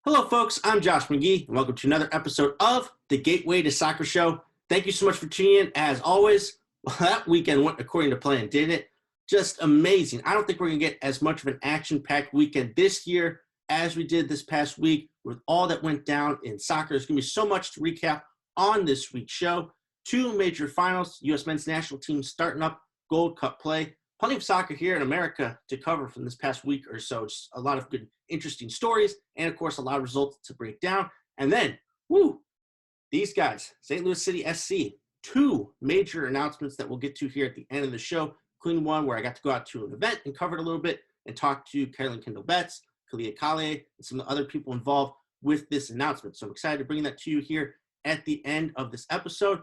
Hello, folks. I'm Josh McGee, and welcome to another episode of the Gateway to Soccer Show. Thank you so much for tuning in. As always, well, that weekend went according to plan, didn't it? Just amazing. I don't think we're going to get as much of an action-packed weekend this year as we did this past week with all that went down in soccer. There's going to be so much to recap on this week's show. Two major finals, U.S. men's national team starting up Gold Cup play. Plenty of soccer here in America to cover from this past week or so. Just a lot of good, interesting stories, and of course, a lot of results to break down. And then, these guys, St. Louis City SC, two major announcements that we'll get to here at the end of the show, including one where I got to go out to an event and cover it a little bit and talk to Carolyn Kendall-Betts, Kalia Kale, and some of the other people involved with this announcement. So I'm excited to bring that to you here at the end of this episode.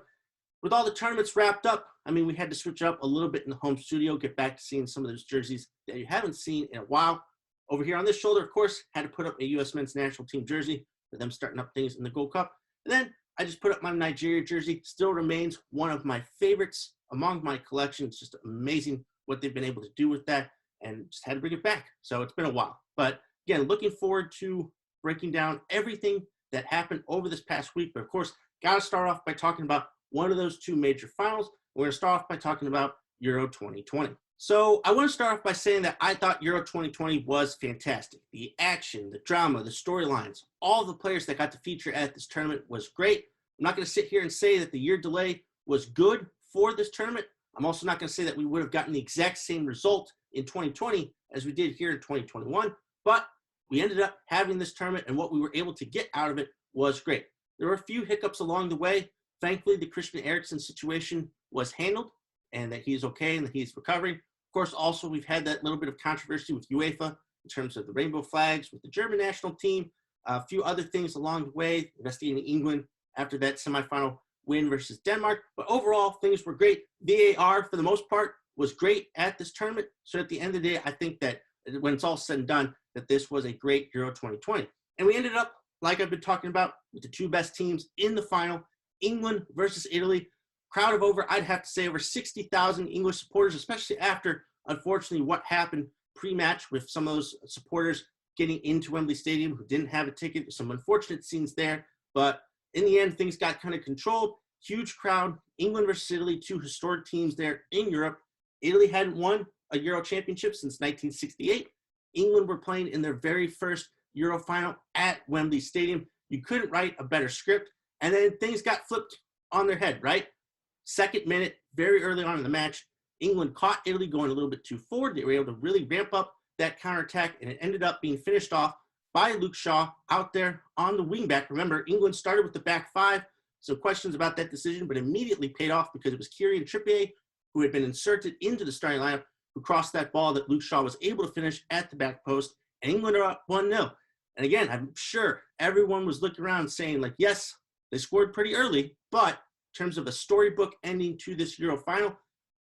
With all the tournaments wrapped up, we had to switch up a little bit in the home studio, get back to seeing some of those jerseys that you haven't seen in a while. Over here on this shoulder, of course, had to put up a U.S. men's national team jersey for them starting up things in the Gold Cup. And then I just put up my Nigeria jersey. Still remains one of my favorites among my collection. It's just amazing what they've been able to do with that, and just had to bring it back. So it's been a while. But again, looking forward to breaking down everything that happened over this past week. But of course, got to start off by talking about one of those two major finals. We're going to start off by talking about Euro 2020. So I want to start off by saying that I thought Euro 2020 was fantastic. The action, the drama, the storylines, all the players that got to feature at this tournament was great. I'm not going to sit here and say that the year delay was good for this tournament. I'm also not going to say that we would have gotten the exact same result in 2020 as we did here in 2021, but we ended up having this tournament, and what we were able to get out of it was great. There were a few hiccups along the way. Thankfully, the Christian Eriksen situation was handled and that he's okay and that he's recovering. Of course, also, we've had that little bit of controversy with UEFA in terms of the rainbow flags with the German national team, a few other things along the way, investigating England after that semifinal win versus Denmark. But overall, things were great. VAR, for the most part, was great at this tournament. So at the end of the day, I think that when it's all said and done, that this was a great Euro 2020. And we ended up, like I've been talking about, with the two best teams in the final, England versus Italy. Crowd of I'd have to say over 60,000 English supporters, especially after, unfortunately, what happened pre-match with some of those supporters getting into Wembley Stadium who didn't have a ticket. Some unfortunate scenes there, but in the end, things got kind of controlled. Huge crowd. England versus Italy, two historic teams there in Europe. Italy hadn't won a Euro championship since 1968. England were playing in their very first Euro final at Wembley Stadium. You couldn't write a better script. And then things got flipped on their head, right? Second minute, very early on in the match, England caught Italy going a little bit too forward. They were able to really ramp up that counterattack, and it ended up being finished off by Luke Shaw out there on the wingback. Remember, England started with the back five, so questions about that decision, but immediately paid off because it was Kieran Trippier who had been inserted into the starting lineup who crossed that ball that Luke Shaw was able to finish at the back post, and England are up 1-0. And again, I'm sure everyone was looking around saying, like, yes, they scored pretty early, but in terms of a storybook ending to this Euro final,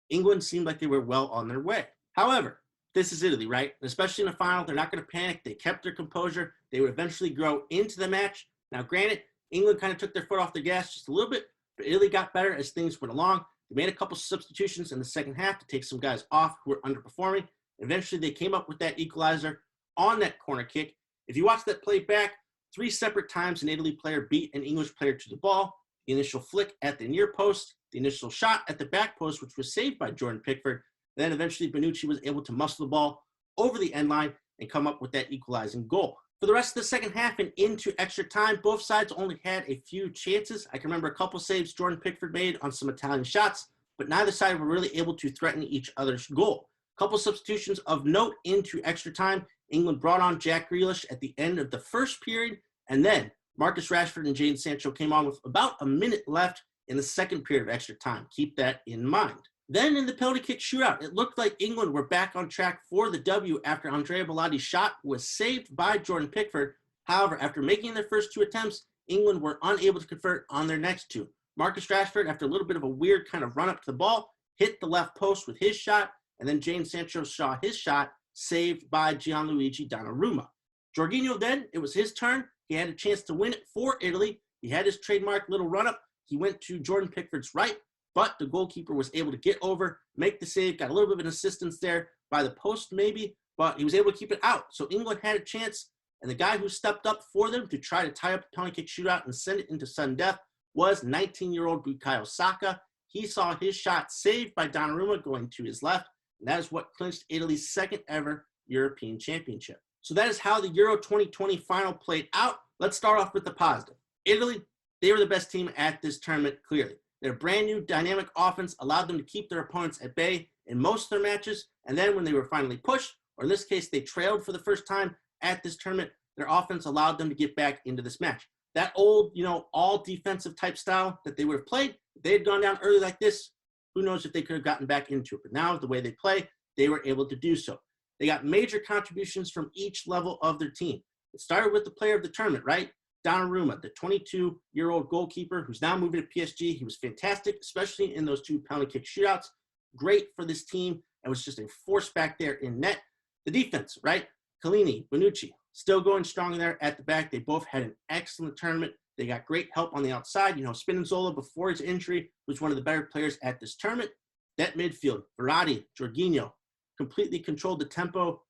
England seemed like they were well on their way. However, this is Italy, right? Especially in a final, they're not going to panic. They kept their composure. They would eventually grow into the match. Now, granted, England kind of took their foot off the gas just a little bit, but Italy got better as things went along. They made a couple substitutions in the second half to take some guys off who were underperforming. Eventually, they came up with that equalizer on that corner kick. If you watch that play back, 3 separate times an Italy player beat an English player to the ball. The initial flick at the near post, the initial shot at the back post, which was saved by Jordan Pickford. Then eventually Bonucci was able to muscle the ball over the end line and come up with that equalizing goal. For the rest of the second half and into extra time, both sides only had a few chances. I can remember a couple saves Jordan Pickford made on some Italian shots, but neither side were really able to threaten each other's goal. A couple substitutions of note into extra time. England brought on Jack Grealish at the end of the first period, and then Marcus Rashford and Jadon Sancho came on with about a minute left in the second period of extra time. Keep that in mind. Then in the penalty kick shootout, it looked like England were back on track for the W after Andrea Belotti's shot was saved by Jordan Pickford. However, after making their first 2 attempts, England were unable to convert on their next 2. Marcus Rashford, after a little bit of a weird kind of run up to the ball, hit the left post with his shot, and then Jadon Sancho saw his shot saved by Gianluigi Donnarumma. Jorginho then, it was his turn. He had a chance to win it for Italy. He had his trademark little run-up. He went to Jordan Pickford's right, but the goalkeeper was able to get over, make the save, got a little bit of an assistance there by the post maybe, but he was able to keep it out. So England had a chance And the guy who stepped up for them to try to tie up the penalty kick shootout and send it into sudden death was 19-year-old Bukayo Saka. He saw his shot saved by Donnarumma going to his left, and that is what clinched Italy's second ever European Championship. So that is how the Euro 2020 final played out. Let's start off with the positive. Italy, they were the best team at this tournament, clearly. Their brand new dynamic offense allowed them to keep their opponents at bay in most of their matches, and then when they were finally pushed, or in this case, they trailed for the first time at this tournament, their offense allowed them to get back into this match. That old, all defensive type style that they would have played, if they had gone down early like this, who knows if they could have gotten back into it. But now, the way they play, they were able to do so. They got major contributions from each level of their team. It started with the player of the tournament, right? Donnarumma, the 22-year-old goalkeeper who's now moving to PSG. He was fantastic, especially in those two penalty kick shootouts. Great for this team and was just a force back there in net. The defense, right? Chiellini, Bonucci, still going strong there at the back. They both had an excellent tournament. They got great help on the outside. Spinazzola, before his injury, was one of the better players at this tournament. That midfield, Verratti, Jorginho, completely controlled the tempo,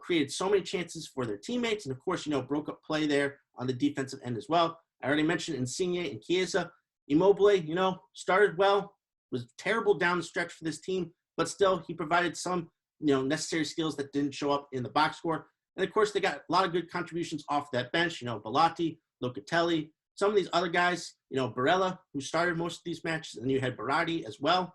created so many chances for their teammates, and of course, broke up play there on the defensive end as well. I already mentioned Insigne and Chiesa. Immobile, started well, was terrible down the stretch for this team, but still he provided some, necessary skills that didn't show up in the box score. And of course, they got a lot of good contributions off that bench, Bellotti, Locatelli, some of these other guys, Barella, who started most of these matches, and you had Berardi as well.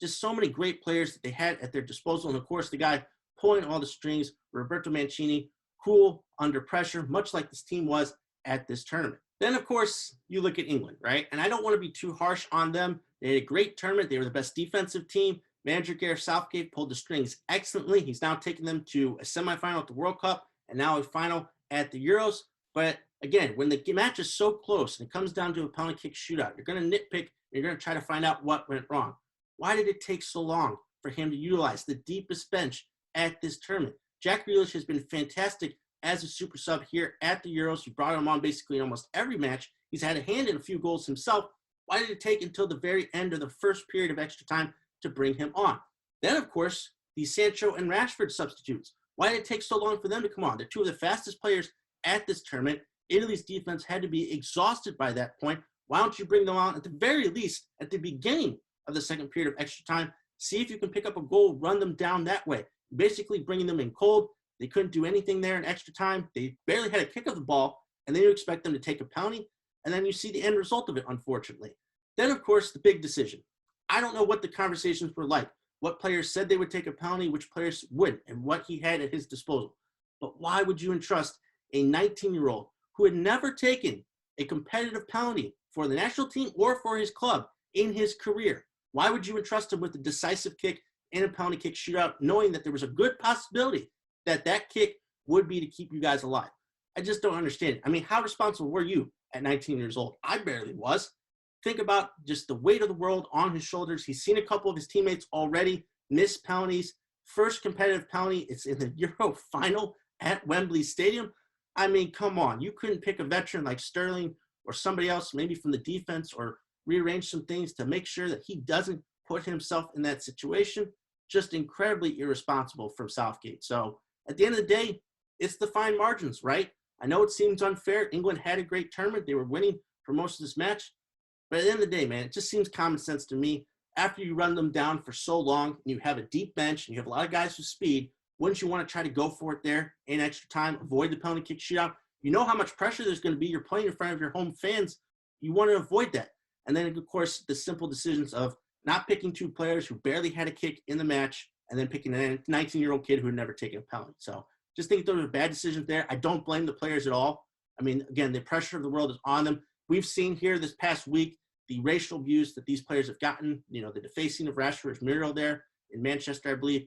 Just so many great players that they had at their disposal. And of course, the guy pulling all the strings, Roberto Mancini, cool under pressure, much like this team was at this tournament. Then, of course, you look at England, right? And I don't want to be too harsh on them. They had a great tournament. They were the best defensive team. Manager Gareth Southgate pulled the strings excellently. He's now taken them to a semifinal at the World Cup and now a final at the Euros. But again, when the match is so close and it comes down to a penalty kick shootout, you're going to nitpick. You're going to try to find out what went wrong. Why did it take so long for him to utilize the deepest bench at this tournament? Jack Grealish has been fantastic as a super sub here at the Euros. He brought him on basically in almost every match. He's had a hand in a few goals himself. Why did it take until the very end of the first period of extra time to bring him on? Then, of course, the Sancho and Rashford substitutes. Why did it take so long for them to come on? They're two of the fastest players at this tournament. Italy's defense had to be exhausted by that point. Why don't you bring them on at the very least at the beginning of the second period of extra time? See if you can pick up a goal, run them down that way. Basically bringing them in cold. They couldn't do anything there in extra time. They barely had a kick of the ball, and then you expect them to take a penalty, and then you see the end result of it, unfortunately. Then, of course, the big decision. I don't know what the conversations were like, what players said they would take a penalty, which players wouldn't, and what he had at his disposal. But why would you entrust a 19-year-old who had never taken a competitive penalty for the national team or for his club in his career? Why would you entrust him with a decisive kick in a penalty kick shootout, knowing that there was a good possibility that that kick would be to keep you guys alive? I just don't understand it. I mean, how responsible were you at 19 years old? I barely was. Think about just the weight of the world on his shoulders. He's seen a couple of his teammates already miss penalties. First competitive penalty, it's in the Euro final at Wembley Stadium. I mean, come on. You couldn't pick a veteran like Sterling or somebody else, maybe from the defense, or rearrange some things to make sure that he doesn't put himself in that situation. Just incredibly irresponsible from Southgate. So at the end of the day, it's the fine margins, right? I know it seems unfair. England had a great tournament. They were winning for most of this match. But at the end of the day, man, it just seems common sense to me. After you run them down for so long and you have a deep bench and you have a lot of guys with speed, wouldn't you want to try to go for it there in extra time, avoid the penalty kick shootout? You know how much pressure there's going to be. You're playing in front of your home fans. You want to avoid that. And then, of course, the simple decisions of not picking two players who barely had a kick in the match and then picking a 19-year-old kid who had never taken a penalty. So just think those are bad decisions there. I don't blame the players at all. I mean, again, the pressure of the world is on them. We've seen here this past week the racial abuse that these players have gotten, the defacing of Rashford's mural there in Manchester, I believe,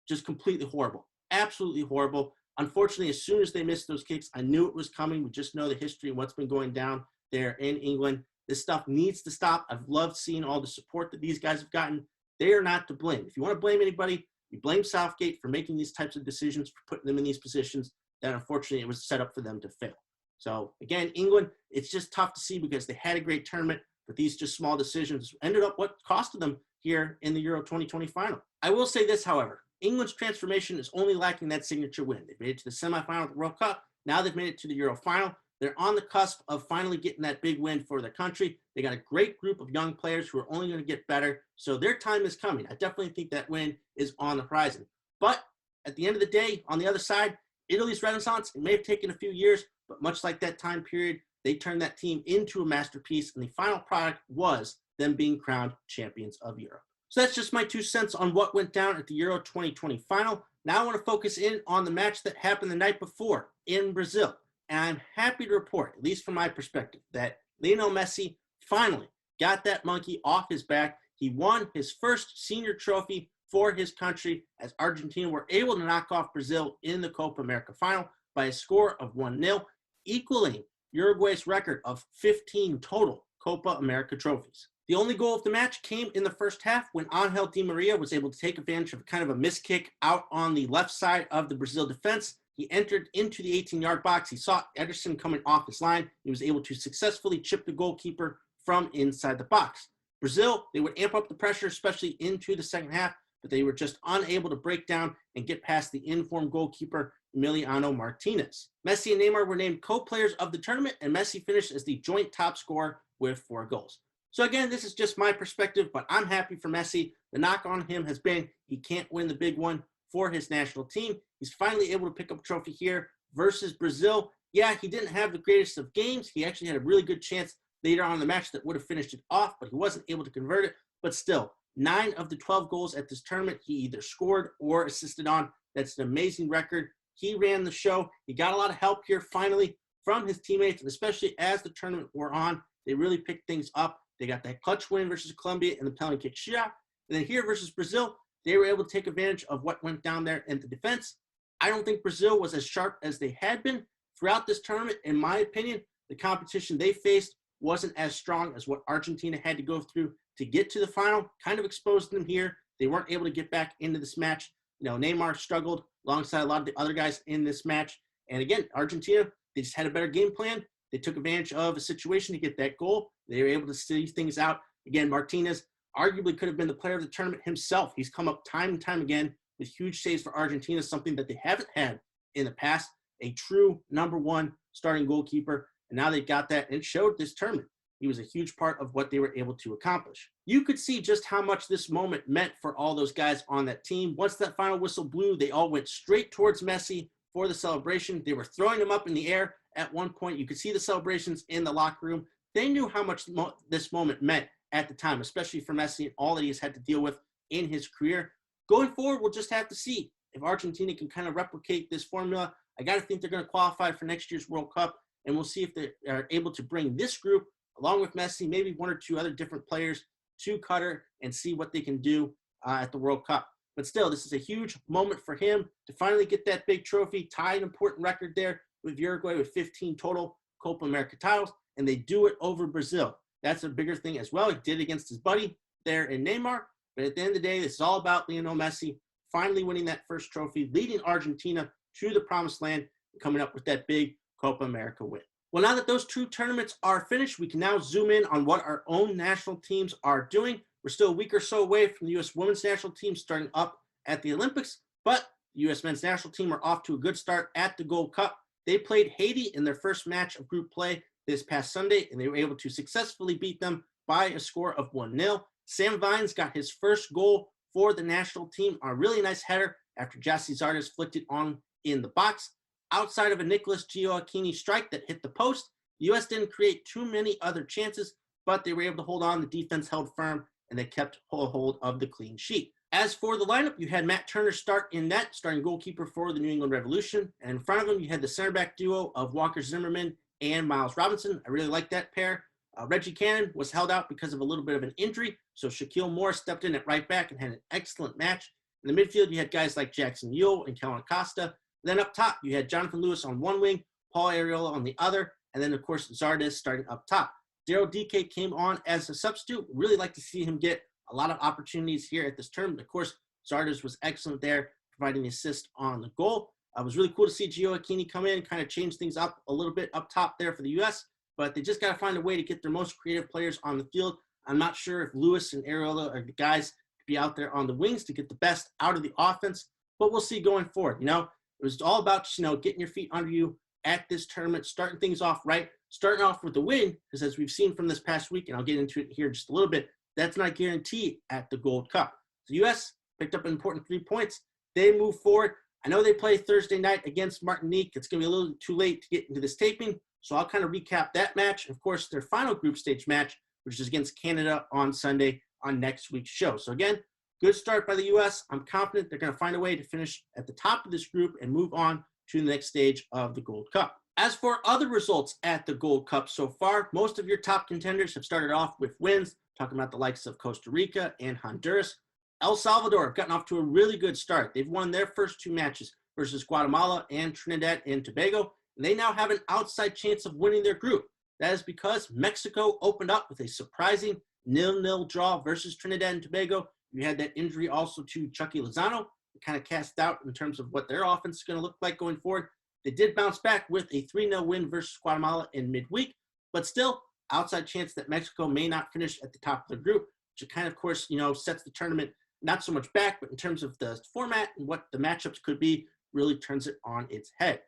just completely horrible, absolutely horrible. Unfortunately, as soon as they missed those kicks, I knew it was coming. We just know the history and what's been going down there in England. This stuff needs to stop. I've loved seeing all the support that these guys have gotten. They are not to blame. If you want to blame anybody, you blame Southgate for making these types of decisions, for putting them in these positions that unfortunately it was set up for them to fail. So again, England, it's just tough to see because they had a great tournament, but these just small decisions ended up what costed them here in the Euro 2020 final. I will say this, however, England's transformation is only lacking that signature win. They've made it to the semifinal of the World Cup. Now they've made it to the Euro final. They're on the cusp of finally getting that big win for their country. They got a great group of young players who are only going to get better. So their time is coming. I definitely think that win is on the horizon. But at the end of the day, on the other side, Italy's renaissance, it may have taken a few years, but much like that time period, they turned that team into a masterpiece, and the final product was them being crowned champions of Europe. So that's just my 2 cents on what went down at the Euro 2020 final. Now I want to focus in on the match that happened the night before in Brazil. And I'm happy to report, at least from my perspective, that Lionel Messi finally got that monkey off his back. He won his first senior trophy for his country as Argentina were able to knock off Brazil in the Copa America final by a score of 1-0, equaling Uruguay's record of 15 total Copa America trophies. The only goal of the match came in the first half when Angel Di Maria was able to take advantage of kind of a missed kick out on the left side of the Brazil defense. He entered into the 18-yard box. He saw Ederson coming off his line. He was able to successfully chip the goalkeeper from inside the box. Brazil, they would amp up the pressure, especially into the second half, but they were just unable to break down and get past the informed goalkeeper, Emiliano Martinez. Messi and Neymar were named co-players of the tournament, and Messi finished as the joint top scorer with 4 goals. So again, this is just my perspective, but I'm happy for Messi. The knock on him has been he can't win the big one for his national team. He's finally able to pick up a trophy here versus Brazil. Yeah, he didn't have the greatest of games. He actually had a really good chance later on in the match that would have finished it off, but he wasn't able to convert it. But still, 9 of the 12 goals at this tournament, he either scored or assisted on. That's an amazing record. He ran the show. He got a lot of help here finally from his teammates, and especially as the tournament wore on, they really picked things up. They got that clutch win versus Colombia in the penalty kick shootout. And then here versus Brazil, they were able to take advantage of what went down there in the defense. I don't think Brazil was as sharp as they had been throughout this tournament. In my opinion, the competition they faced wasn't as strong as what Argentina had to go through to get to the final. Kind of exposed them here. They weren't able to get back into this match. You know, Neymar struggled alongside a lot of the other guys in this match. And again, Argentina, they just had a better game plan. They took advantage of a situation to get that goal. They were able to see things out. Again, Martinez arguably could have been the player of the tournament himself. He's come up time and time again with huge saves for Argentina, something that they haven't had in the past. A true number 1 starting goalkeeper. And now they've got that, and it showed this tournament. He was a huge part of what they were able to accomplish. You could see just how much this moment meant for all those guys on that team. Once that final whistle blew, they all went straight towards Messi for the celebration. They were throwing him up in the air at one point. You could see the celebrations in the locker room. They knew how much this moment meant at the time, especially for Messi and all that he's had to deal with in his career. Going forward, we'll just have to see if Argentina can kind of replicate this formula. I got to think they're going to qualify for next year's World Cup, and we'll see if they are able to bring this group, along with Messi, maybe 1 or 2 other different players, to Qatar and see what they can do at the World Cup. But still, this is a huge moment for him to finally get that big trophy, tie an important record there with Uruguay with 15 total Copa America titles, and they do it over Brazil. That's a bigger thing as well. He did it against his buddy there in Neymar, but at the end of the day, this is all about Lionel Messi finally winning that first trophy, leading Argentina to the promised land, and coming up with that big Copa America win. Well, now that those 2 tournaments are finished, we can now zoom in on what our own national teams are doing. We're still a week or so away from the U.S. women's national team starting up at the Olympics, but the U.S. men's national team are off to a good start at the Gold Cup. They played Haiti in their first match of group play this past Sunday, and they were able to successfully beat them by a score of 1-0. Sam Vines got his first goal for the national team on a really nice header after Jozy Altidore flicked it on in the box. Outside of a Nicholas Gioacchini strike that hit the post, the U.S. didn't create too many other chances, but they were able to hold on. The defense held firm, and they kept hold of the clean sheet. As for the lineup, you had Matt Turner start in net, starting goalkeeper for the New England Revolution. And in front of him, you had the center back duo of Walker Zimmerman and Miles Robinson. I really like that pair. Reggie Cannon was held out because of a little bit of an injury, so Shaquille Moore stepped in at right back and had an excellent match. In the midfield, you had guys like Jackson Yule and Kellen Acosta. Then up top, you had Jonathan Lewis on one wing, Paul Arriola on the other, and then, of course, Zardes starting up top. Daryl Dike came on as a substitute. Really like to see him get a lot of opportunities here at this tournament. Of course, Zardes was excellent there, providing the assist on the goal. It was really cool to see Gioacchini come in and kind of change things up a little bit up top there for the U.S., but they just got to find a way to get their most creative players on the field. I'm not sure if Lewis and Arriola are the guys to be out there on the wings to get the best out of the offense. But we'll see going forward. You know, it was all about, you know, getting your feet under you at this tournament, starting things off right, starting off with the win, because as we've seen from this past week, and I'll get into it here just a little bit, that's not guaranteed at the Gold Cup. The U.S. picked up an important 3 points. They move forward. I know they play Thursday night against Martinique. It's going to be a little too late to get into this taping, so I'll kind of recap that match. Of course, their final group stage match, which is against Canada on Sunday on next week's show. So again, good start by the U.S. I'm confident they're going to find a way to finish at the top of this group and move on to the next stage of the Gold Cup. As for other results at the Gold Cup so far, most of your top contenders have started off with wins, talking about the likes of Costa Rica and Honduras. El Salvador have gotten off to a really good start. They've won their first 2 matches versus Guatemala and Trinidad and Tobago, and they now have an outside chance of winning their group. That is because Mexico opened up with a surprising 0-0 draw versus Trinidad and Tobago. You had that injury also to Chucky Lozano. It kind of cast doubt in terms of what their offense is going to look like going forward. They did bounce back with a 3-0 win versus Guatemala in midweek, but still, outside chance that Mexico may not finish at the top of the group, which kind of course, you know, sets the tournament not so much back, but in terms of the format and what the matchups could be, really turns it on its head.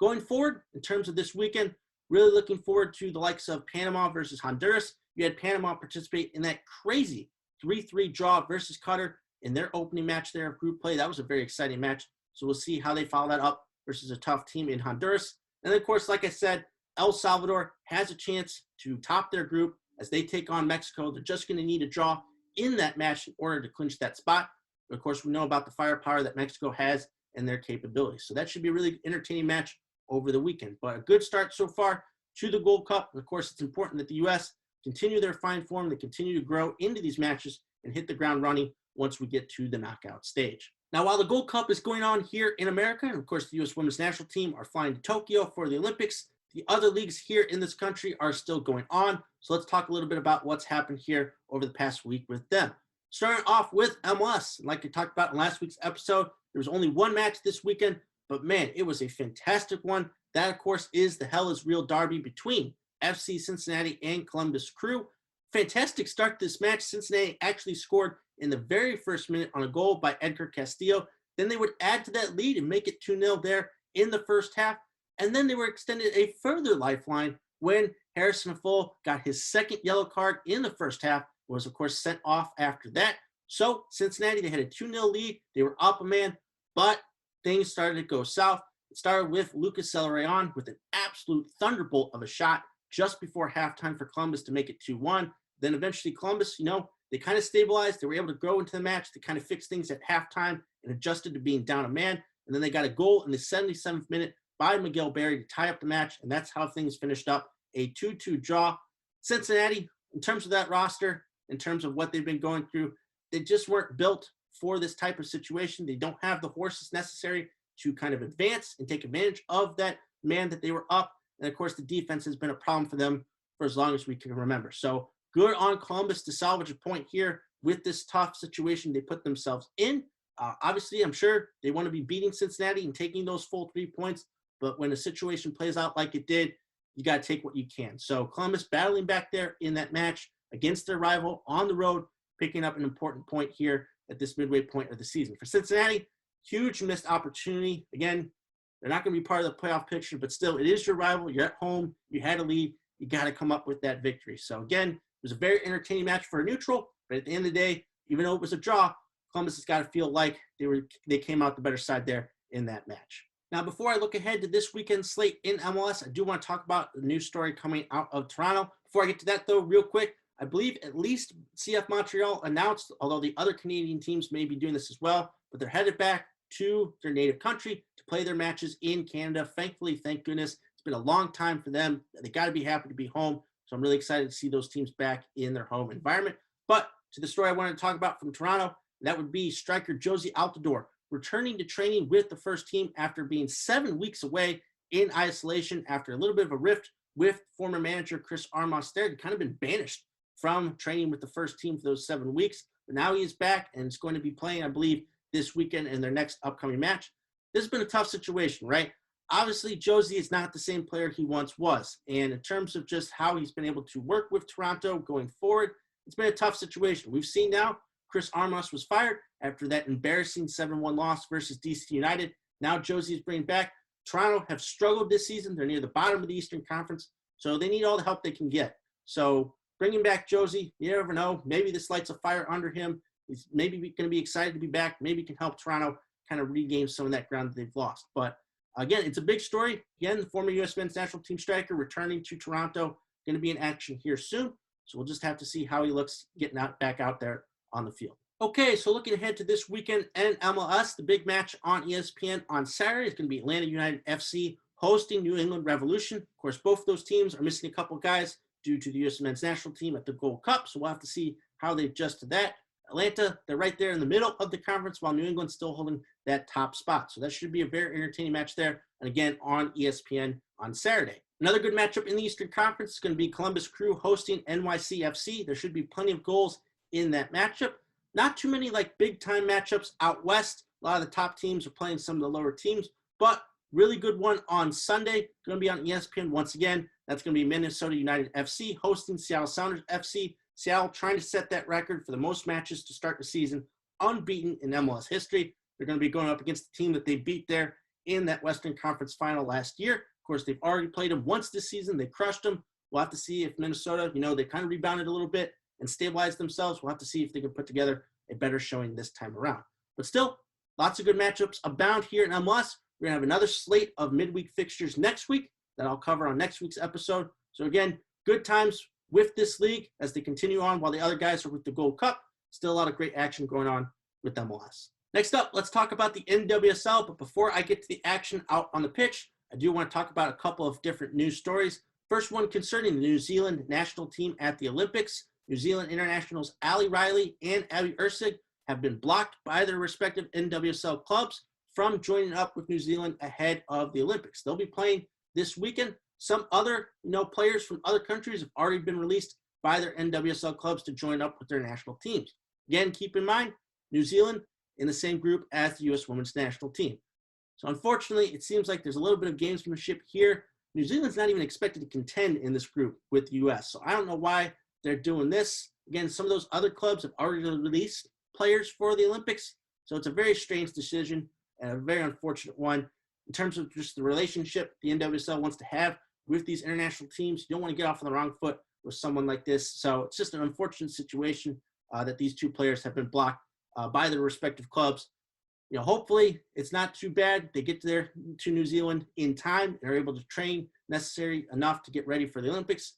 Going forward, in terms of this weekend, really looking forward to the likes of Panama versus Honduras. You had Panama participate in that crazy 3-3 draw versus Qatar in their opening match there of group play. That was a very exciting match. So we'll see how they follow that up versus a tough team in Honduras. And then, of course, like I said, El Salvador has a chance to top their group as they take on Mexico. They're just going to need a draw in that match in order to clinch that spot. But of course, we know about the firepower that Mexico has and their capabilities. So that should be a really entertaining match over the weekend. But a good start so far to the Gold Cup. And of course, it's important that the U.S. continue their fine form. They continue to grow into these matches and hit the ground running once we get to the knockout stage. Now, while the Gold Cup is going on here in America, and of course the U.S. women's national team are flying to Tokyo for the Olympics, the other leagues here in this country are still going on. So let's talk a little bit about what's happened here over the past week with them. Starting off with MLS. Like I talked about in last week's episode, there was only one match this weekend, but man, it was a fantastic one. That, of course, is the Hell is Real derby between FC Cincinnati and Columbus Crew. Fantastic start to this match. Cincinnati actually scored in the very first minute on a goal by Edgar Castillo. Then they would add to that lead and make it 2-0 there in the first half. And then they were extended a further lifeline when Harrison Afful got his second yellow card in the first half, was of course sent off after that. So Cincinnati, they had a 2-0 lead. They were up a man, but things started to go south. It started with Lucas Celerayán with an absolute thunderbolt of a shot just before halftime for Columbus to make it 2-1. Then eventually Columbus, you know, they kind of stabilized. They were able to grow into the match. They kind of fixed things at halftime and adjusted to being down a man. And then they got a goal in the 77th minute by Miguel Berry to tie up the match. And that's how things finished up, a 2-2 draw. Cincinnati, in terms of that roster, in terms of what they've been going through, they just weren't built for this type of situation. They don't have the horses necessary to kind of advance and take advantage of that man that they were up. And of course, the defense has been a problem for them for as long as we can remember. So good on Columbus to salvage a point here with this tough situation they put themselves in. Obviously, I'm sure they want to be beating Cincinnati and taking those full 3 points. But when a situation plays out like it did, you got to take what you can. So Columbus battling back there in that match against their rival on the road, picking up an important point here at this midway point of the season. For Cincinnati, huge missed opportunity. Again, they're not going to be part of the playoff picture, but still, it is your rival. You're at home. You had a lead. You got to come up with that victory. So again, it was a very entertaining match for a neutral, but at the end of the day, even though it was a draw, Columbus has got to feel like they came out the better side there in that match. Now, before I look ahead to this weekend's slate in MLS, I do want to talk about the news story coming out of Toronto. Before I get to that, though, real quick, I believe at least CF Montreal announced, although the other Canadian teams may be doing this as well, but they're headed back to their native country to play their matches in Canada. Thankfully, thank goodness, it's been a long time for them. They got to be happy to be home. So I'm really excited to see those teams back in their home environment. But to the story I wanted to talk about from Toronto, that would be striker Jozy Altidore returning to training with the first team after being 7 weeks away in isolation after a little bit of a rift with former manager Chris Armstrong. He'd kind of been banished from training with the first team for those 7 weeks. But now he is back and is going to be playing, I believe, this weekend in their next upcoming match. This has been a tough situation, right? Obviously, Jozy is not the same player he once was. And in terms of just how he's been able to work with Toronto going forward, it's been a tough situation. We've seen now Chris Armas was fired after that embarrassing 7-1 loss versus DC United. Now Jozy is bringing back. Toronto have struggled this season. They're near the bottom of the Eastern Conference, so they need all the help they can get. So bringing back Jozy, you never know. Maybe this lights a fire under him. He's maybe going to be excited to be back. Maybe can help Toronto kind of regain some of that ground that they've lost. But again, it's a big story. Again, the former U.S. men's national team striker returning to Toronto, going to be in action here soon. So we'll just have to see how he looks getting back out there on the field. Okay, so looking ahead to this weekend and MLS, the big match on ESPN on Saturday is going to be Atlanta United FC hosting New England Revolution. Of course, both of those teams are missing a couple guys due to the U.S. men's national team at the Gold Cup, so we'll have to see how they adjust to that. Atlanta, they're right there in the middle of the conference, while New England's still holding that top spot. So that should be a very entertaining match there, and again, on ESPN on Saturday. Another good matchup in the Eastern Conference is going to be Columbus Crew hosting NYCFC. There should be plenty of goals in that matchup. Not too many like big-time matchups out west. A lot of the top teams are playing some of the lower teams, but really good one on Sunday. Going to be on ESPN once again. That's going to be Minnesota United FC hosting Seattle Sounders FC. Seattle trying to set that record for the most matches to start the season, unbeaten in MLS history. They're going to be going up against the team that they beat there in that Western Conference final last year. Of course, they've already played them once this season. They crushed them. We'll have to see if Minnesota, they kind of rebounded a little bit and stabilized themselves. We'll have to see if they can put together a better showing this time around. But still, lots of good matchups abound here in MLS. We're going to have another slate of midweek fixtures next week that I'll cover on next week's episode. So again, good times with this league as they continue on while the other guys are with the Gold Cup. Still a lot of great action going on with MLS. Next up, let's talk about the NWSL. But before I get to the action out on the pitch, I do want to talk about a couple of different news stories. First one concerning the New Zealand national team at the Olympics. New Zealand internationals Ali Riley and Abby Erceg have been blocked by their respective NWSL clubs from joining up with New Zealand ahead of the Olympics. They'll be playing this weekend. Some other players from other countries have already been released by their NWSL clubs to join up with their national teams. Again, keep in mind, New Zealand in the same group as the U.S. women's national team. So unfortunately, it seems like there's a little bit of gamesmanship here. New Zealand's not even expected to contend in this group with the U.S. So I don't know why they're doing this. Again, some of those other clubs have already released players for the Olympics. So it's a very strange decision and a very unfortunate one. In terms of just the relationship the NWSL wants to have with these international teams, you don't want to get off on the wrong foot with someone like this. So it's just an unfortunate situation that these two players have been blocked by their respective clubs. Hopefully it's not too bad. They get to New Zealand in time and are able to train necessary enough to get ready for the Olympics.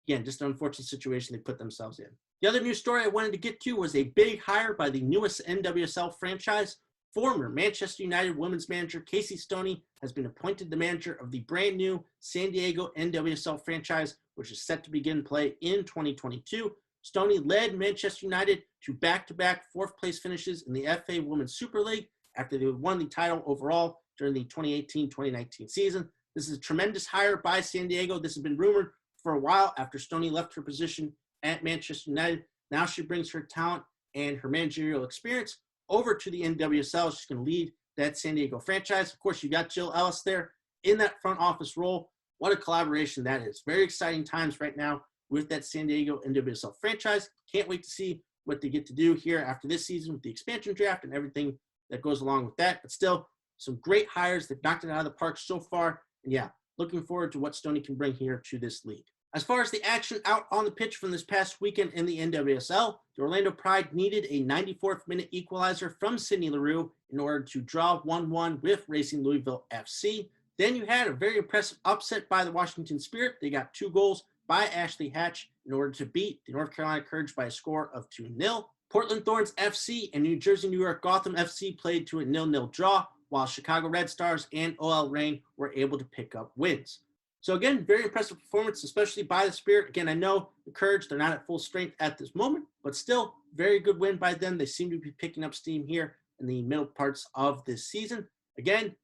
Again, just an unfortunate situation they put themselves in. The other news story I wanted to get to was a big hire by the newest NWSL franchise. Former Manchester United women's manager Casey Stoney has been appointed the manager of the brand new San Diego NWSL franchise, which is set to begin play in 2022. Stoney led Manchester United to back-to-back fourth-place finishes in the FA Women's Super League after they won the title overall during the 2018-2019 season. This is a tremendous hire by San Diego. This has been rumored for a while after Stoney left her position at Manchester United. Now she brings her talent and her managerial experience over to the NWSL. She's going to lead that San Diego franchise. Of course, you got Jill Ellis there in that front office role. What a collaboration that is. Very exciting times right now with that San Diego NWSL franchise. Can't wait to see what they get to do here after this season with the expansion draft and everything that goes along with that. But still, some great hires. They've knocked it out of the park so far. And yeah, looking forward to what Stoney can bring here to this league. As far as the action out on the pitch from this past weekend in the NWSL, the Orlando Pride needed a 94th minute equalizer from Sydney Leroux in order to draw 1-1 with Racing Louisville FC. Then you had a very impressive upset by the Washington Spirit. They got 2 goals by Ashley Hatch in order to beat the North Carolina Courage by a score of 2-0. Portland Thorns FC and New Jersey New York Gotham FC played to a 0-0 draw, while Chicago Red Stars and OL Reign were able to pick up wins. So again, very impressive performance, especially by the Spirit. Again, I know the Courage, they're not at full strength at this moment, but still very good win by them. They seem to be picking up steam here in the middle parts of this season. Again,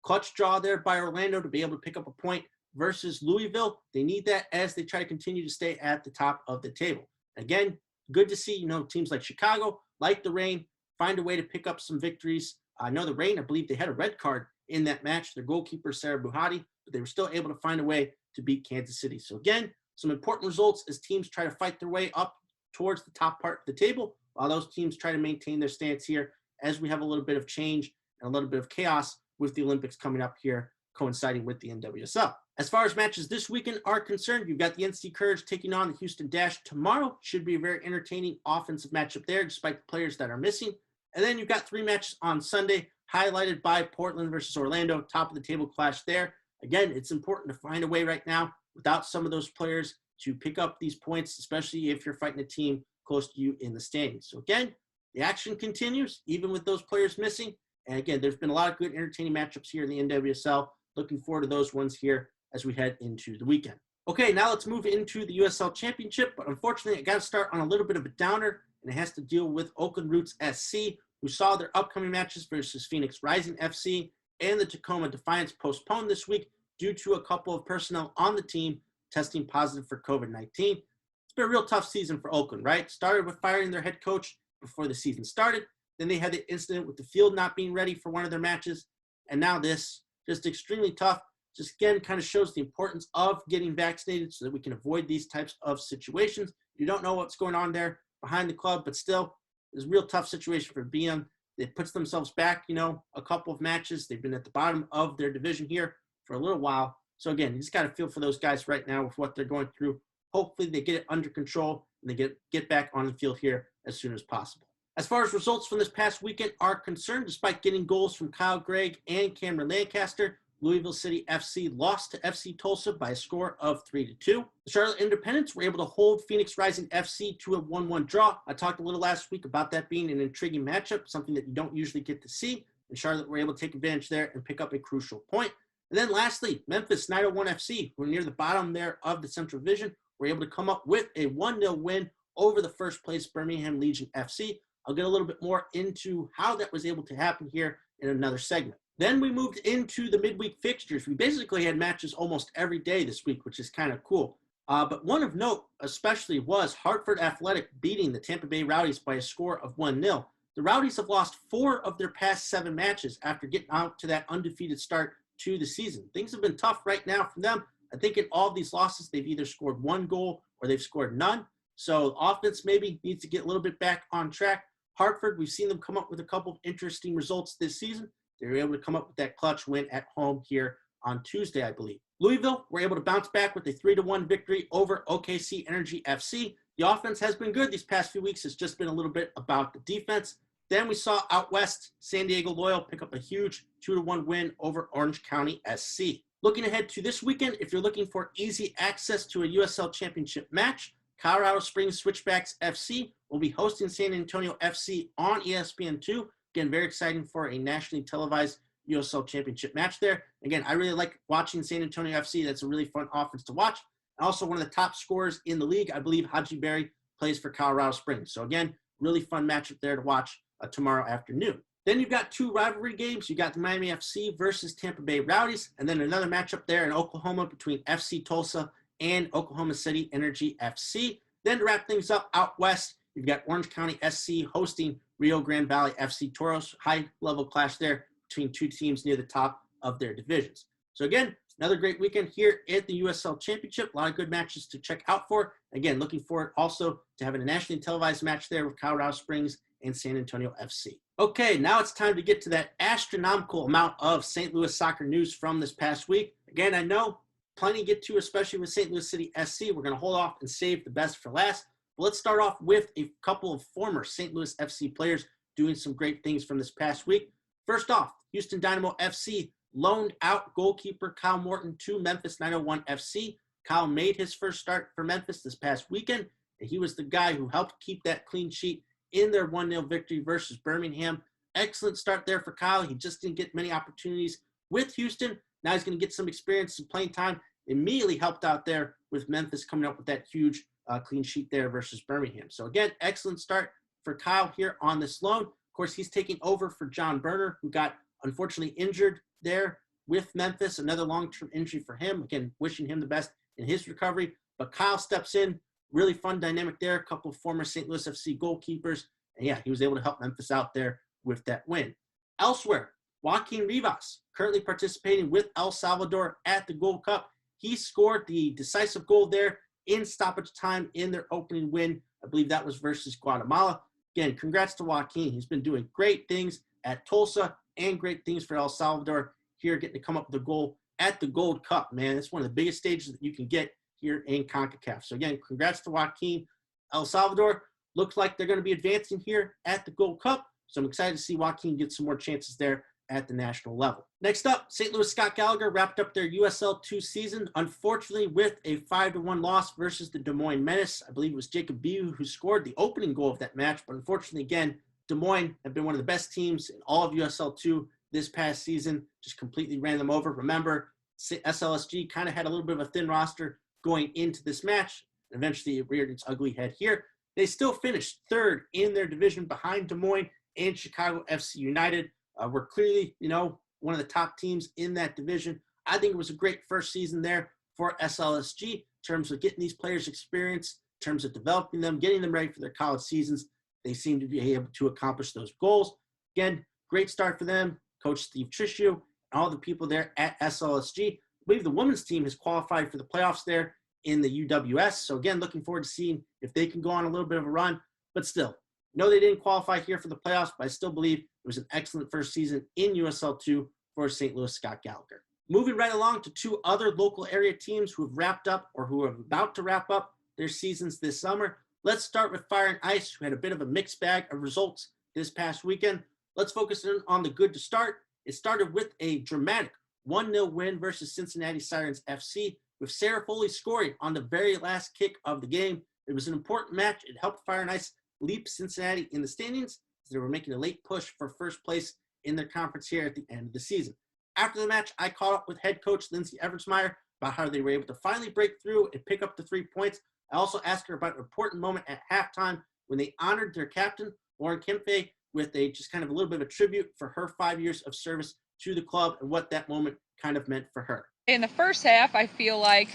clutch draw there by Orlando to be able to pick up a point versus Louisville. They need that as they try to continue to stay at the top of the table. Again, good to see, teams like Chicago, like the Reign, find a way to pick up some victories. I know the Reign, I believe they had a red card in that match. Their goalkeeper, Sarah Buhati, but they were still able to find a way to beat Kansas City. So again, some important results as teams try to fight their way up towards the top part of the table. while those teams try to maintain their stance here as we have a little bit of change and a little bit of chaos with the Olympics coming up here, coinciding with the NWSL. As far as matches this weekend are concerned, you've got the NC Courage taking on the Houston Dash tomorrow. Should be a very entertaining offensive matchup there, despite the players that are missing. And then you've got 3 matches on Sunday, highlighted by Portland versus Orlando, top of the table clash there. Again, it's important to find a way right now without some of those players to pick up these points, especially if you're fighting a team close to you in the standings. So again, the action continues, even with those players missing. And again, there's been a lot of good entertaining matchups here in the NWSL. Looking forward to those ones here as we head into the weekend. Okay, now let's move into the USL Championship, but unfortunately, I got to start on a little bit of a downer, and it has to deal with Oakland Roots SC, who saw their upcoming matches versus Phoenix Rising FC and the Tacoma Defiance postponed this week due to a couple of personnel on the team testing positive for COVID-19. It's been a real tough season for Oakland, right? Started with firing their head coach before the season started. Then they had the incident with the field not being ready for one of their matches. And now this, just extremely tough. Just again, kind of shows the importance of getting vaccinated so that we can avoid these types of situations. You don't know what's going on there behind the club, but still, it's a real tough situation for BM. It puts themselves back, a couple of matches. They've been at the bottom of their division here for a little while. So again, you just got to feel for those guys right now with what they're going through. Hopefully they get it under control and they get back on the field here as soon as possible. As far as results from this past weekend are concerned, despite getting goals from Kyle Gregg and Cameron Lancaster, Louisville City FC lost to FC Tulsa by a score of 3-2. The Charlotte Independents were able to hold Phoenix Rising FC to a 1-1 draw. I talked a little last week about that being an intriguing matchup, something that you don't usually get to see. And Charlotte were able to take advantage there and pick up a crucial point. And then lastly, Memphis 901 FC, who are near the bottom there of the Central Division, were able to come up with a 1-0 win over the first place Birmingham Legion FC. I'll get a little bit more into how that was able to happen here in another segment. Then we moved into the midweek fixtures. We basically had matches almost every day this week, which is kind of cool. But one of note especially was Hartford Athletic beating the Tampa Bay Rowdies by a score of 1-0. The Rowdies have lost 4 of their past 7 matches after getting out to that undefeated start to the season. Things have been tough right now for them. I think in all of these losses, they've either scored 1 goal or they've scored none. So offense maybe needs to get a little bit back on track. Hartford, we've seen them come up with a couple of interesting results this season. They were able to come up with that clutch win at home here on Tuesday, I believe. Louisville were able to bounce back with a 3-1 victory over OKC Energy FC. The offense has been good these past few weeks. It's just been a little bit about the defense. Then we saw out west, San Diego Loyal pick up a huge 2-1 win over Orange County SC. Looking ahead to this weekend, if you're looking for easy access to a USL Championship match, Colorado Springs Switchbacks FC will be hosting San Antonio FC on ESPN2. Again, very exciting for a nationally televised USL Championship match there. Again, I really like watching San Antonio FC. That's a really fun offense to watch. And also one of the top scorers in the league, I believe Haji Berry plays for Colorado Springs. So again, really fun matchup there to watch tomorrow afternoon. Then you've got 2 rivalry games. You got the Miami FC versus Tampa Bay Rowdies, and then another matchup there in Oklahoma between FC Tulsa and Oklahoma City Energy FC. Then to wrap things up out west, you've got Orange County SC hosting Rio Grande Valley FC Toros. High-level clash there between 2 teams near the top of their divisions. So again, another great weekend here at the USL Championship. A lot of good matches to check out for. Again, looking forward also to having a nationally televised match there with Colorado Springs and San Antonio FC. Okay, now it's time to get to that astronomical amount of St. Louis soccer news from this past week. Again, I know plenty to get to, especially with St. Louis City SC. We're going to hold off and save the best for last. But let's start off with a couple of former St. Louis FC players doing some great things from this past week. First off, Houston Dynamo FC loaned out goalkeeper Kyle Morton to Memphis 901 FC. Kyle made his first start for Memphis this past weekend, and he was the guy who helped keep that clean sheet in their 1-0 victory versus Birmingham. Excellent start there for Kyle. He just didn't get many opportunities with Houston. Now he's going to get some experience, some playing time. Immediately helped out there with Memphis coming up with that huge clean sheet there versus Birmingham. So again, excellent start for Kyle here on this loan. Of course, he's taking over for John Berner, who got unfortunately injured there with Memphis. Another long-term injury for him. Again, wishing him the best in his recovery. But Kyle steps in. Really fun dynamic there. A couple of former St. Louis FC goalkeepers. And yeah, he was able to help Memphis out there with that win. Elsewhere, Joaquin Rivas, currently participating with El Salvador at the Gold Cup. He scored the decisive goal there in stoppage time in their opening win. I believe that was versus Guatemala. again, congrats to Joaquin. He's been doing great things at Tulsa and great things for El Salvador here, getting to come up with a goal at the Gold Cup, man. It's one of the biggest stages that you can get here in CONCACAF. So again, congrats to Joaquin. El Salvador looks like they're going to be advancing here at the Gold Cup. So I'm excited to see Joaquin get some more chances there at the national level. Next up, St. Louis Scott Gallagher wrapped up their USL 2 season, unfortunately with a 5-1 loss versus the Des Moines Menace. I believe it was Jacob Biu who scored the opening goal of that match, but unfortunately, again, Des Moines have been one of the best teams in all of USL 2 this past season, just completely ran them over. Remember, SLSG kind of had a little bit of a thin roster going into this match. Eventually, it reared its ugly head here. They still finished third in their division behind Des Moines and Chicago FC United. We're clearly, one of the top teams in that division. I think it was a great first season there for SLSG in terms of getting these players experience, in terms of developing them, getting them ready for their college seasons. They seem to be able to accomplish those goals. Again, great start for them. Coach Steve Trishu and all the people there at SLSG. I believe the women's team has qualified for the playoffs there in the UWS. So again, looking forward to seeing if they can go on a little bit of a run. But still, no, they didn't qualify here for the playoffs, but I still believe it was an excellent first season in USL 2 for St. Louis Scott Gallagher. Moving right along to two other local area teams who have wrapped up or who are about to wrap up their seasons this summer. Let's start with Fire and Ice, who had a bit of a mixed bag of results this past weekend. Let's focus in on the good to start. It started with a dramatic 1-0 win versus Cincinnati Sirens FC, with Sarah Foley scoring on the very last kick of the game. It was an important match. It helped Fire and Ice leap Cincinnati in the standings as they were making a late push for first place in their conference here at the end of the season. After the match, I caught up with head coach Lindsay Evertsmeyer about how they were able to finally break through and pick up the 3 points. I also asked her about an important moment at halftime when they honored their captain, Lauren Kempfe, with a just kind of a little bit of a tribute for her 5 years of service to the club and what that moment kind of meant for her. In the first half, I feel like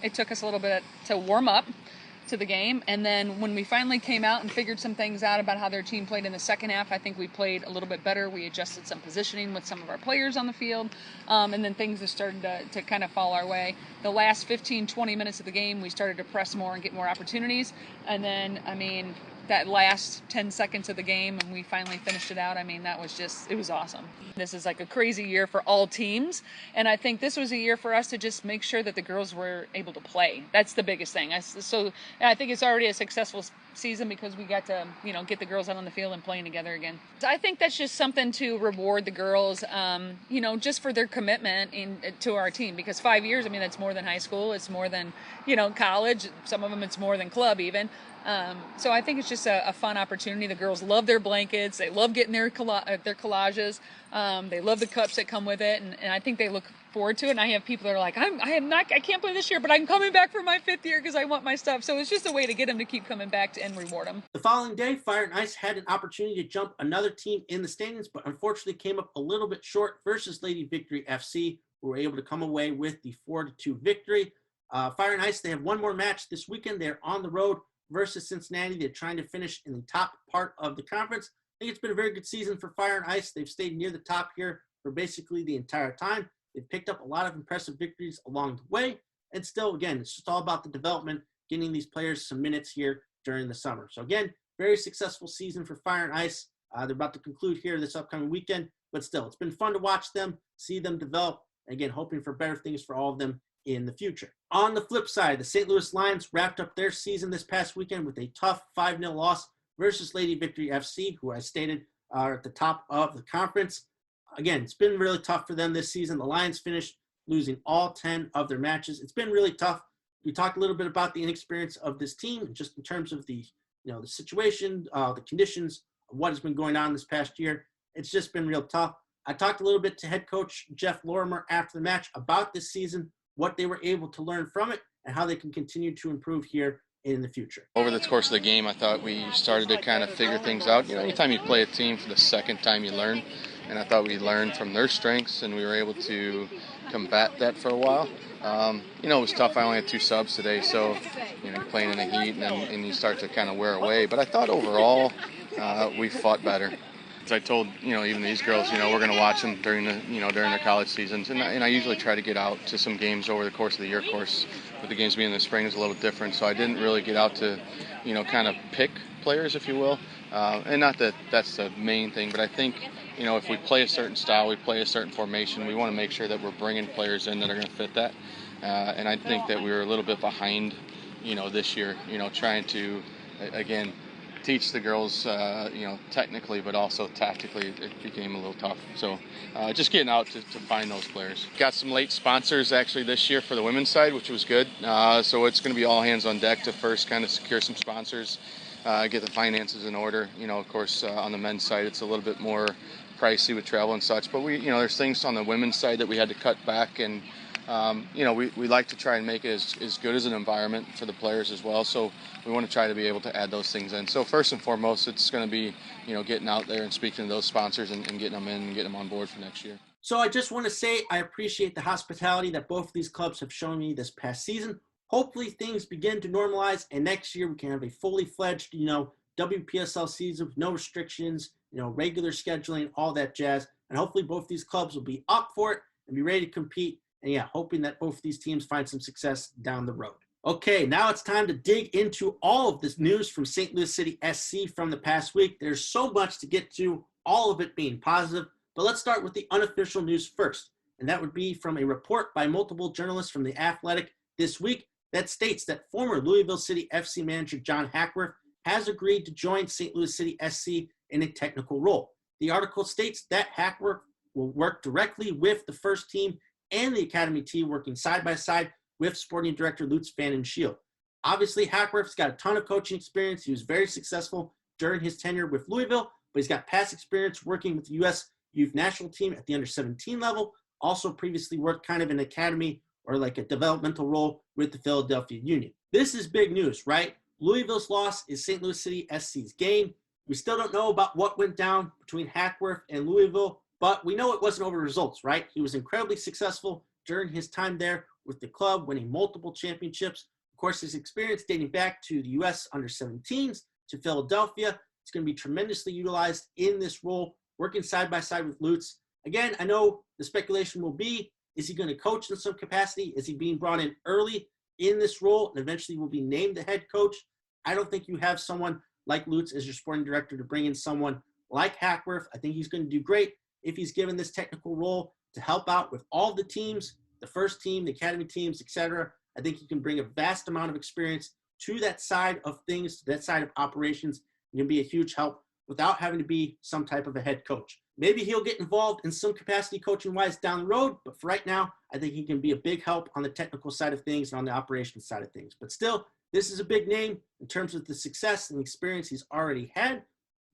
it took us a little bit to warm up to the game, and then when we finally came out and figured some things out about how their team played in the second half, I think we played a little bit better. We adjusted some positioning with some of our players on the field, and then things have started to kind of fall our way. The last 15-20 minutes of the game, we started to press more and get more opportunities, and then, that last 10 seconds of the game and we finally finished it out, that was it was awesome. This is like a crazy year for all teams, and I think this was a year for us to just make sure that the girls were able to play. That's the biggest thing. So I think it's already a successful season because we got to, get the girls out on the field and playing together again. So I think that's just something to reward the girls, just for their commitment to our team, because 5 years, that's more than high school. It's more than, college. Some of them, it's more than club even. So I think it's just a fun opportunity. The girls love their blankets. They love getting their collages. They love the cups that come with it, and I think they look forward to it. And I have people that are like, I can't play this year, but I'm coming back for my 5th year because I want my stuff. So it's just a way to get them to keep coming back and reward them. The following day, Fire and Ice had an opportunity to jump another team in the standings, but unfortunately came up a little bit short versus Lady Victory FC, who were able to come away with the 4-2 victory. Fire and Ice, they have one more match this weekend. They're on the road versus Cincinnati. They're trying to finish in the top part of the conference. I think it's been a very good season for Fire and Ice. They've stayed near the top here for basically the entire time. They've picked up a lot of impressive victories along the way. And still, again, it's just all about the development, getting these players some minutes here during the summer. So again, very successful season for Fire and Ice. They're about to conclude here this upcoming weekend, but still, it's been fun to watch them, see them develop, and again, hoping for better things for all of them in the future. On the flip side, the St. Louis Lions wrapped up their season this past weekend with a tough 5-0 loss versus Lady Victory FC, who I stated are at the top of the conference. Again, it's been really tough for them this season. The Lions finished losing all 10 of their matches. It's been really tough. We talked a little bit about the inexperience of this team, just in terms of the situation, the conditions of what has been going on this past year. It's just been real tough. I talked a little bit to head coach Jeff Lorimer after the match about this season, what they were able to learn from it, and how they can continue to improve here in the future. Over the course of the game, I thought we started to kind of figure things out. Anytime you play a team for the second time, you learn. And I thought we learned from their strengths, and we were able to combat that for a while. It was tough. I only had 2 subs today, so you're playing in the heat, and you start to kind of wear away. But I thought overall we fought better. As I told even these girls, we're going to watch them during their college seasons, and I usually try to get out to some games over the course of the year. Of course, with the games being in the spring is a little different, so I didn't really get out to kind of pick players, if you will. And not that that's the main thing, but I think, if we play a certain style, we play a certain formation, we want to make sure that we're bringing players in that are going to fit that. And I think that we were a little bit behind, this year, trying to, again, teach the girls, technically, but also tactically, it became a little tough. So just getting out to find those players. Got some late sponsors actually this year for the women's side, which was good. So it's going to be all hands on deck to first kind of secure some sponsors, get the finances in order. Of course, on the men's side, it's a little bit more pricey with travel and such. But there's things on the women's side that we had to cut back, and we like to try and make it as good as an environment for the players as well. So we want to try to be able to add those things in. So first and foremost, it's going to be, getting out there and speaking to those sponsors and getting them in and getting them on board for next year. So I just want to say I appreciate the hospitality that both of these clubs have shown me this past season. Hopefully things begin to normalize, and next year we can have a fully fledged, WPSL season with no restrictions, regular scheduling, all that jazz. And hopefully both these clubs will be up for it and be ready to compete. And hoping that both of these teams find some success down the road. Okay, now it's time to dig into all of this news from St. Louis City SC from the past week. There's so much to get to, all of it being positive. But let's start with the unofficial news first. And that would be from a report by multiple journalists from The Athletic this week that states that former Louisville City FC manager John Hackworth has agreed to join St. Louis City SC in a technical role. The article states that Hackworth will work directly with the first team and the academy team, working side by side with sporting director Lutz Van den Schiel. Obviously, Hackworth's got a ton of coaching experience. He was very successful during his tenure with Louisville, but he's got past experience working with the U.S. Youth National Team at the under-17 level. Also previously worked kind of in academy or like a developmental role with the Philadelphia Union. This is big news, right? Louisville's loss is St. Louis City SC's gain. We still don't know about what went down between Hackworth and Louisville, but we know it wasn't over results, right? He was incredibly successful during his time there with the club, winning multiple championships. Of course, his experience dating back to the U.S. under-17s to Philadelphia. It's going to be tremendously utilized in this role, working side by side with Lutz. Again, I know the speculation will be, is he going to coach in some capacity? Is he being brought in early in this role and eventually will be named the head coach? I don't think you have someone like Lutz as your sporting director to bring in someone like Hackworth. I think he's going to do great if he's given this technical role to help out with all the teams, the first team, the academy teams, etc. I think he can bring a vast amount of experience to that side of things, to that side of operations, and can be a huge help without having to be some type of a head coach. Maybe he'll get involved in some capacity coaching-wise down the road, but for right now, I think he can be a big help on the technical side of things and on the operations side of things. But still, this is a big name in terms of the success and experience he's already had,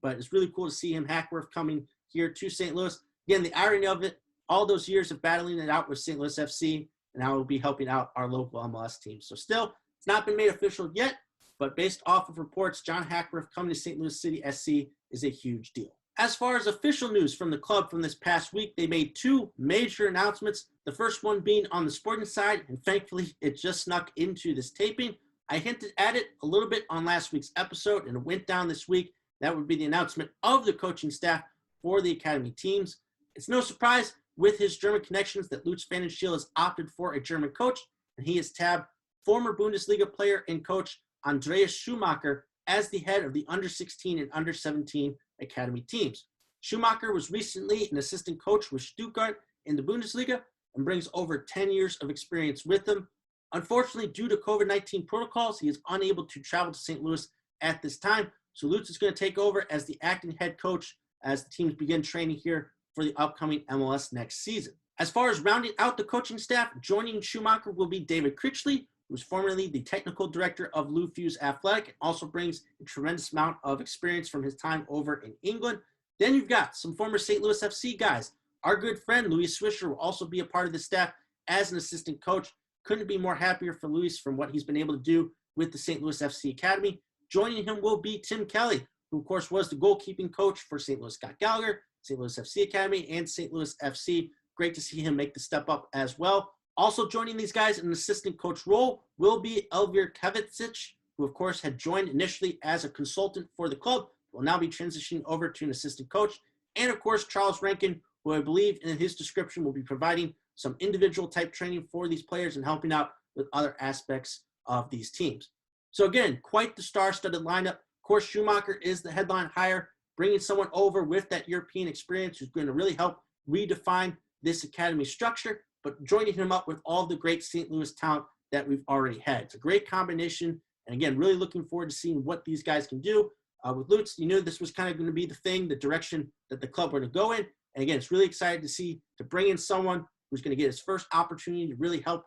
but it's really cool to see him, Hackworth, coming here to St. Louis. Again, the irony of it, all those years of battling it out with St. Louis FC, and now we'll be helping out our local MLS team. So still, it's not been made official yet, but based off of reports, John Hackworth coming to St. Louis City SC is a huge deal. As far as official news from the club from this past week, they made two major announcements. The first one being on the sporting side, and thankfully it just snuck into this taping. I hinted at it a little bit on last week's episode, and it went down this week. That would be the announcement of the coaching staff for the academy teams. It's no surprise with his German connections that Lutz Van den Schiel has opted for a German coach, and he has tabbed former Bundesliga player and coach Andreas Schumacher as the head of the under-16 and under-17 academy teams. Schumacher was recently an assistant coach with Stuttgart in the Bundesliga and brings over 10 years of experience with him. Unfortunately, due to COVID-19 protocols, he is unable to travel to St. Louis at this time, so Lutz is going to take over as the acting head coach as the teams begin training here for the upcoming MLS next season. As far as rounding out the coaching staff, joining Schumacher will be David Critchley, who was formerly the technical director of Lou Fuse Athletic, and also brings a tremendous amount of experience from his time over in England. Then you've got some former St. Louis FC guys. Our good friend, Luis Swisher, will also be a part of the staff as an assistant coach. Couldn't be more happier for Luis from what he's been able to do with the St. Louis FC Academy. Joining him will be Tim Kelly, who, of course, was the goalkeeping coach for St. Louis Scott Gallagher, St. Louis FC Academy, and St. Louis FC. Great to see him make the step up as well. Also joining these guys in an assistant coach role will be Elvir Kevicic, who, of course, had joined initially as a consultant for the club, will now be transitioning over to an assistant coach. And, of course, Charles Rankin, who I believe in his description will be providing some individual type training for these players and helping out with other aspects of these teams. So, again, quite the star-studded lineup, course, Schumacher is the headline hire, bringing someone over with that European experience who's going to really help redefine this academy structure, but joining him up with all the great St. Louis talent that we've already had. It's a great combination. And again, really looking forward to seeing what these guys can do. With Lutz, you knew this was kind of going to be the thing, the direction that the club were going to go in. And again, it's really excited to bring in someone who's going to get his first opportunity to really help,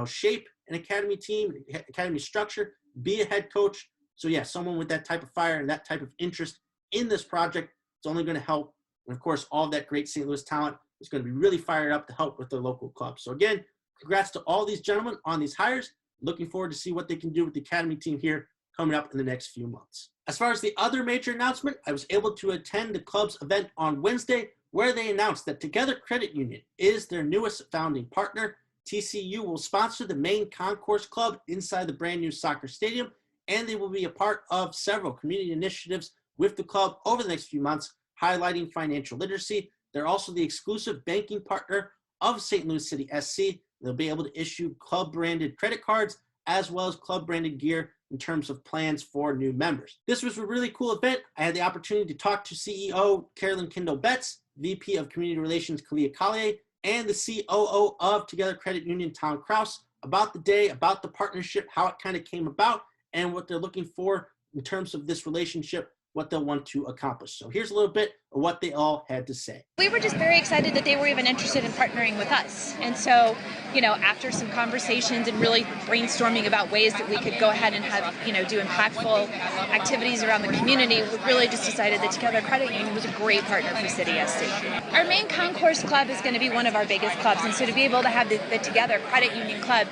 shape an academy team, academy structure, be a head coach. So yeah, someone with that type of fire and that type of interest in this project, it's only going to help. And of course, all of that great St. Louis talent is going to be really fired up to help with their local club. So again, congrats to all these gentlemen on these hires. Looking forward to see what they can do with the academy team here coming up in the next few months. As far as the other major announcement, I was able to attend the club's event on Wednesday, where they announced that Together Credit Union is their newest founding partner. TCU will sponsor the main concourse club inside the brand new soccer stadium, and they will be a part of several community initiatives with the club over the next few months, highlighting financial literacy. They're also the exclusive banking partner of St. Louis City SC. They'll be able to issue club-branded credit cards as well as club-branded gear in terms of plans for new members. This was a really cool event. I had the opportunity to talk to CEO Carolyn Kendall-Betts, VP of Community Relations Kalia Collier, and the COO of Together Credit Union, Tom Kraus, about the day, about the partnership, how it kind of came about, and what they're looking for in terms of this relationship, what they'll want to accomplish. So here's a little bit of what they all had to say. We were just very excited that they were even interested in partnering with us. And so, after some conversations and really brainstorming about ways that we could go ahead and have, do impactful activities around the community, we really just decided that Together Credit Union was a great partner for City SC. Our main concourse club is going to be one of our biggest clubs. And so to be able to have the Together Credit Union club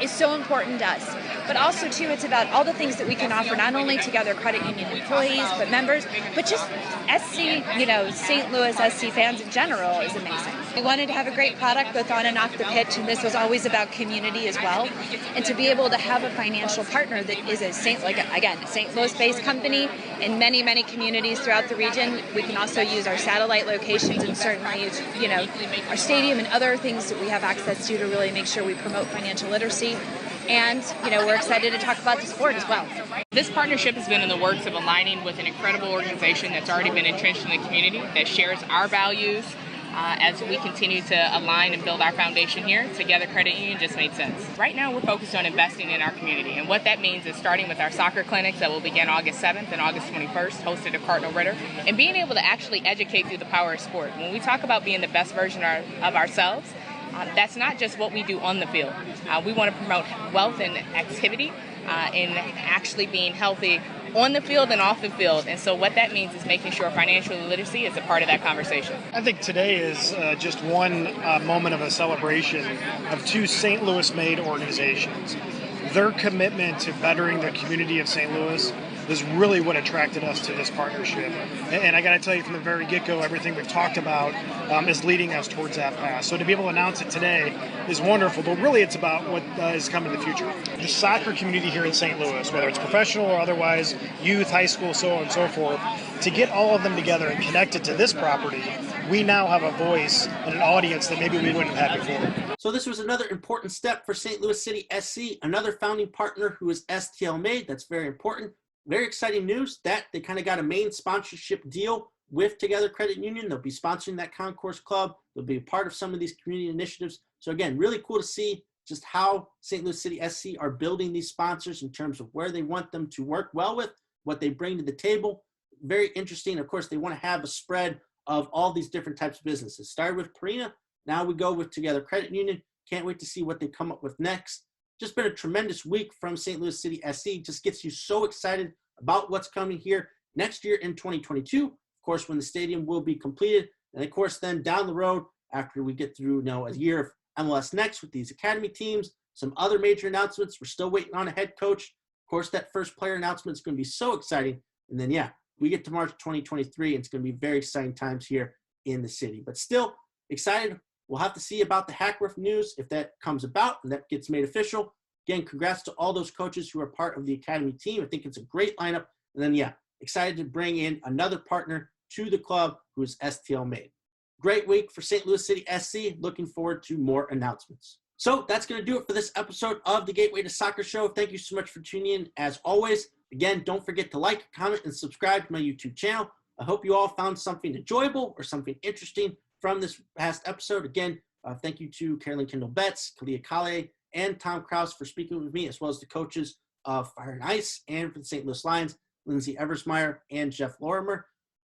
is so important to us. But also, too, it's about all the things that we can offer, not only Together Credit Union employees, but members, but just SC, St. Louis SC fans in general is amazing. We wanted to have a great product both on and off the pitch, and this was always about community as well. And to be able to have a financial partner that is a St. Louis-based company in many, many communities throughout the region. We can also use our satellite locations and certainly use, our stadium and other things that we have access to really make sure we promote financial literacy. And, we're excited to talk about the sport as well. This partnership has been in the works of aligning with an incredible organization that's already been entrenched in the community, that shares our values as we continue to align and build our foundation here. Together Credit Union just made sense. Right now, we're focused on investing in our community. And what that means is starting with our soccer clinics that will begin August 7th and August 21st, hosted at Cardinal Ritter, and being able to actually educate through the power of sport. When we talk about being the best version of ourselves, that's not just what we do on the field. We want to promote wealth and activity and actually being healthy on the field and off the field. And so what that means is making sure financial literacy is a part of that conversation. I think today is just one moment of a celebration of two St. Louis-made organizations. Their commitment to bettering the community of St. Louis is really what attracted us to this partnership. And I got to tell you, from the very get-go, everything we've talked about is leading us towards that path. So to be able to announce it today is wonderful, but really it's about what is coming in the future. The soccer community here in St. Louis, whether it's professional or otherwise, youth, high school, so on and so forth, to get all of them together and connected to this property, we now have a voice and an audience that maybe we wouldn't have had before. So this was another important step for St. Louis City SC, another founding partner who is STL made. That's very important. Very exciting news that they kind of got a main sponsorship deal with Together Credit Union. They'll be sponsoring that concourse club. They'll be a part of some of these community initiatives. So again, really cool to see just how St. Louis City SC are building these sponsors in terms of where they want them to work well with, what they bring to the table. Very interesting. Of course, they want to have a spread of all these different types of businesses. Started with Purina. Now we go with Together Credit Union. Can't wait to see what they come up with next. Just been a tremendous week from St. Louis City SC. Just gets you so excited about what's coming here next year in 2022. Of course, when the stadium will be completed. And of course, then down the road, after we get through a year of MLS Next with these academy teams, some other major announcements. We're still waiting on a head coach. Of course, that first player announcement is going to be so exciting. And then, we get to March 2023, and it's going to be very exciting times here in the city. But still excited. We'll have to see about the Hackworth news if that comes about and that gets made official. Again, congrats to all those coaches who are part of the academy team. I think it's a great lineup. And then, excited to bring in another partner to the club who is STL made. Great week for St. Louis City SC. Looking forward to more announcements. So that's going to do it for this episode of the Gateway to Soccer Show. Thank you so much for tuning in. As always, Again, don't forget to like, comment, and subscribe to my YouTube channel. I hope you all found something enjoyable or something interesting from this past episode. Again, thank you to Carolyn Kendall-Betts, Kalia Kale, and Tom Kraus for speaking with me, as well as the coaches of Fire and Ice and for the St. Louis Lions, Lindsay Eversmeyer and Jeff Lorimer.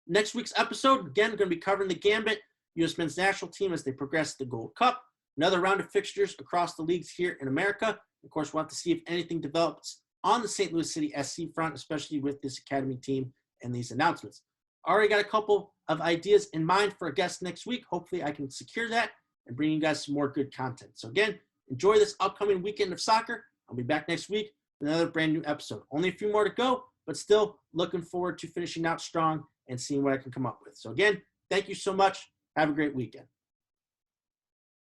Next week's episode, again, going to be covering the Gambit U.S. men's national team as they progress to the Gold Cup. Another round of fixtures across the leagues here in America. Of course, we'll have to see if anything develops on the St. Louis City SC front, especially with this academy team and these announcements. Already got a couple of ideas in mind for a guest next week. Hopefully I can secure that and bring you guys some more good content. So again, enjoy this upcoming weekend of soccer. I'll be back next week with another brand new episode. Only a few more to go, but still looking forward to finishing out strong and seeing what I can come up with. So again, thank you so much. Have a great weekend.